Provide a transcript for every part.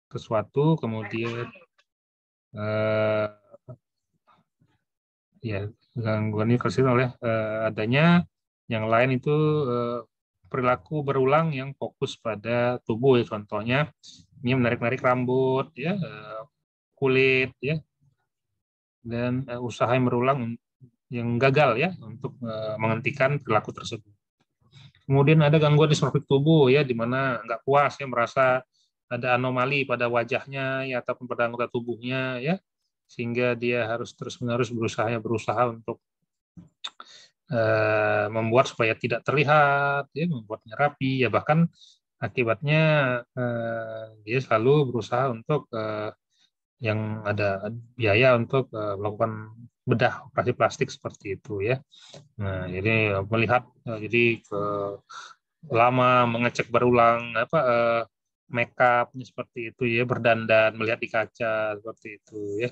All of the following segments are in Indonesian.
sesuatu, kemudian ya gangguan ini terjadi oleh adanya yang lain itu perilaku berulang yang fokus pada tubuh ya, contohnya ini menarik-narik rambut ya, kulit ya, dan usaha yang berulang yang gagal ya untuk menghentikan perilaku tersebut. Kemudian ada gangguan dismorfik tubuh ya, di mana nggak puas ya, merasa ada anomali pada wajahnya ya ataupun pada anggota tubuhnya ya, sehingga dia harus terus-menerus berusaha untuk membuat supaya tidak terlihat ya, membuatnya rapi ya, bahkan akibatnya dia selalu berusaha untuk yang ada biaya untuk melakukan bedah operasi plastik seperti itu ya. Nah, jadi melihat jadi lama mengecek berulang make up-nya seperti itu ya, berdandan, melihat di kaca seperti itu ya.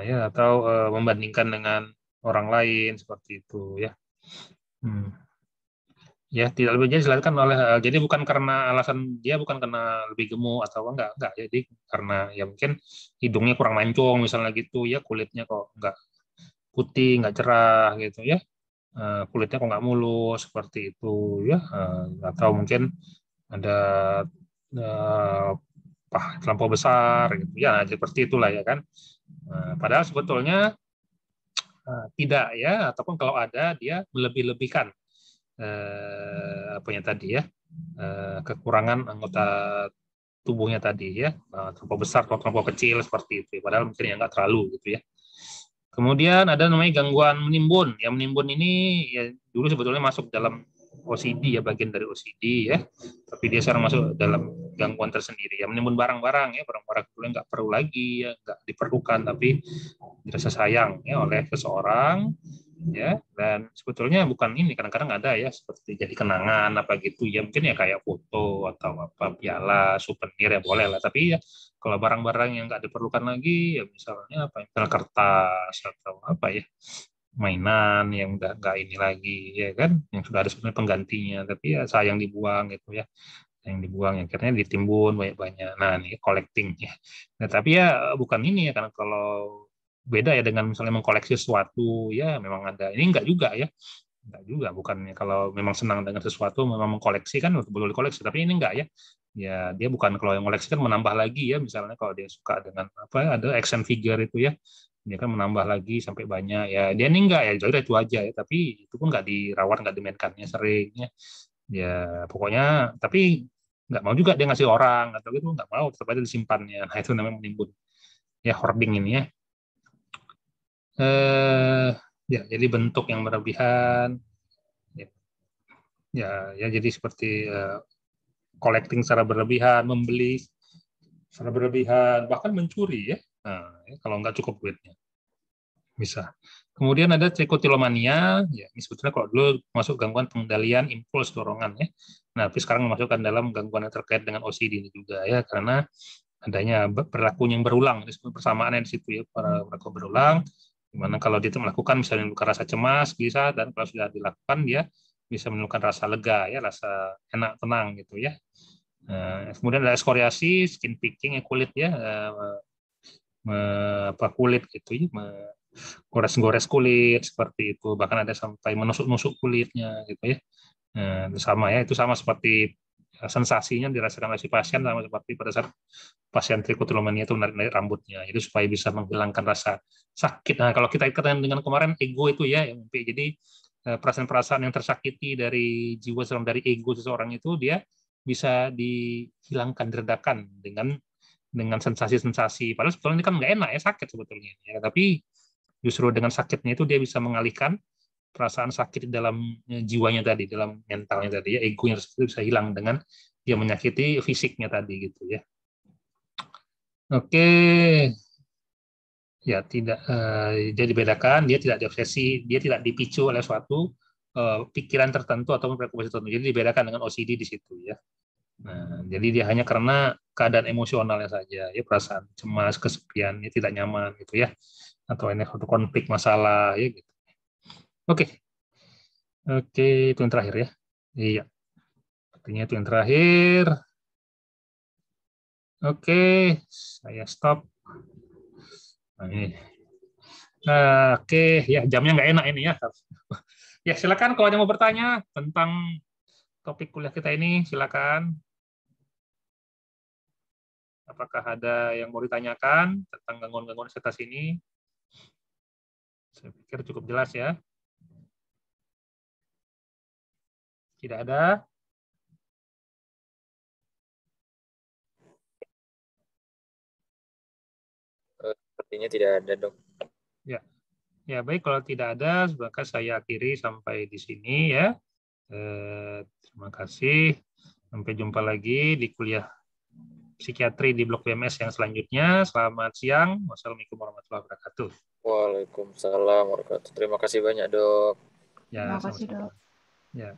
Ya atau membandingkan dengan orang lain seperti itu ya. Ya tidak lebih jelas dijelaskan oleh jadi bukan karena alasan dia bukan karena lebih gemuk atau enggak, jadi karena ya mungkin hidungnya kurang mancung misalnya gitu ya, kulitnya kok enggak putih, enggak cerah gitu ya. Kulitnya kok nggak mulus seperti itu ya, atau mungkin ada terlampau besar gitu ya, seperti itulah ya kan. Padahal sebetulnya tidak ya, ataupun kalau ada dia melebih-lebihkan apanya tadi ya, kekurangan anggota tubuhnya tadi ya, terlampau besar atau terlampau kecil seperti itu, padahal mungkin ya nggak terlalu gitu ya. Kemudian ada namanya gangguan menimbun. Yang menimbun ini ya dulu sebetulnya masuk dalam OCD ya, bagian dari OCD ya. Tapi dia sekarang masuk dalam gangguan tersendiri. Ya menimbun barang-barang ya, barang-barang yang nggak perlu lagi ya, nggak diperlukan tapi dirasa sayang ya oleh seseorang ya, dan sebetulnya bukan ini, kadang-kadang ada ya seperti jadi kenangan apa gitu ya, mungkin ya kayak foto atau apa, piala souvenir ya boleh lah, tapi ya kalau barang-barang yang nggak diperlukan lagi ya, misalnya apa, misalnya kertas atau apa ya, mainan yang udah nggak ini lagi ya kan, yang sudah ada sebenarnya penggantinya tapi ya sayang dibuang gitu ya, yang dibuang yang akhirnya ditimbun banyak-banyak. Nah ini collecting ya, nah tapi ya bukan ini ya, karena kalau beda ya dengan misalnya mengkoleksi sesuatu ya, memang ada ini, enggak juga ya, enggak juga, bukannya kalau memang senang dengan sesuatu memang mengkoleksi kan boleh koleksi, tapi ini enggak ya, ya dia bukan, kalau yang koleksi kan menambah lagi ya, misalnya kalau dia suka dengan apa, ada action figure itu ya, dia kan menambah lagi sampai banyak ya, dia ini enggak ya, jadi itu aja ya, tapi itu pun enggak dirawat, enggak dimainkannya sering ya, ya pokoknya, tapi nggak mau juga dia ngasih orang atau gitu, nggak mau, tetap aja disimpannya. Nah itu namanya menimbun ya, hoarding ini ya. Ya jadi bentuk yang berlebihan ya, ya jadi seperti collecting secara berlebihan, membeli secara berlebihan, bahkan mencuri ya, nah, ya kalau nggak cukup duitnya bisa. Kemudian ada trikotilomania, ya ini sebetulnya kalau dulu masuk gangguan pengendalian impuls dorongan ya, nah tapi sekarang memasukkan dalam gangguan yang terkait dengan OCD ini juga ya, karena adanya perilaku yang berulang, persamaannya di situ ya, para perilaku berulang, dimana kalau dia itu melakukan misalnya menimbulkan rasa cemas bisa, dan kalau sudah dilakukan dia bisa menimbulkan rasa lega ya, rasa enak, tenang gitu ya. Kemudian ada ekskoriasi, skin picking ya, kulit ya, apa kulit gitu ya, gores-gores kulit seperti itu, bahkan ada sampai menusuk-nusuk kulitnya gitu ya. Itu sama ya, itu sama seperti sensasinya dirasakan oleh si pasien, sama seperti pada saat pasien trikotilomania itu menarik-narik rambutnya, itu supaya bisa menghilangkan rasa sakit. Nah kalau kita ikatkan dengan kemarin ego itu ya, jadi perasaan-perasaan yang tersakiti dari jiwa seorang, dari ego seseorang itu, dia bisa dihilangkan, diredakan dengan sensasi-sensasi. Padahal sebetulnya ini kan nggak enak ya, sakit sebetulnya ya, tapi justru dengan sakitnya itu dia bisa mengalihkan perasaan sakit di dalam jiwanya tadi, dalam mentalnya tadi ya, egonya itu bisa hilang dengan dia menyakiti fisiknya tadi gitu ya. Oke, ya tidak, dia dibedakan, dia tidak diobsesi, dia tidak dipicu oleh suatu pikiran tertentu atau preokupasi tertentu. Jadi dibedakan dengan OCD di situ ya. Nah, jadi dia hanya karena keadaan emosionalnya saja, ya perasaan cemas, kesepian, ya tidak nyaman gitu ya, atau ini suatu konflik masalah ya gitu. Oke, oke itu yang terakhir ya. Iya, artinya itu yang terakhir. Oke, saya stop. Nah, ini. Oke, ya jamnya nggak enak ini ya. Ya silakan kalau ada yang mau bertanya tentang topik kuliah kita ini, silakan. Apakah ada yang mau ditanyakan tentang gangguan-gangguan sertas ini? Saya pikir cukup jelas ya. Tidak ada. Sepertinya tidak ada, Dok. Ya, ya baik kalau tidak ada, maka saya akhiri sampai di sini ya. Terima kasih. Sampai jumpa lagi di kuliah psikiatri di blok BMS yang selanjutnya. Selamat siang. Wassalamualaikum warahmatullahi wabarakatuh. Waalaikumsalam warahmatullahi wabarakatuh. Terima kasih banyak, Dok. Ya, Terima kasih, sama-sama. Dok. Ya.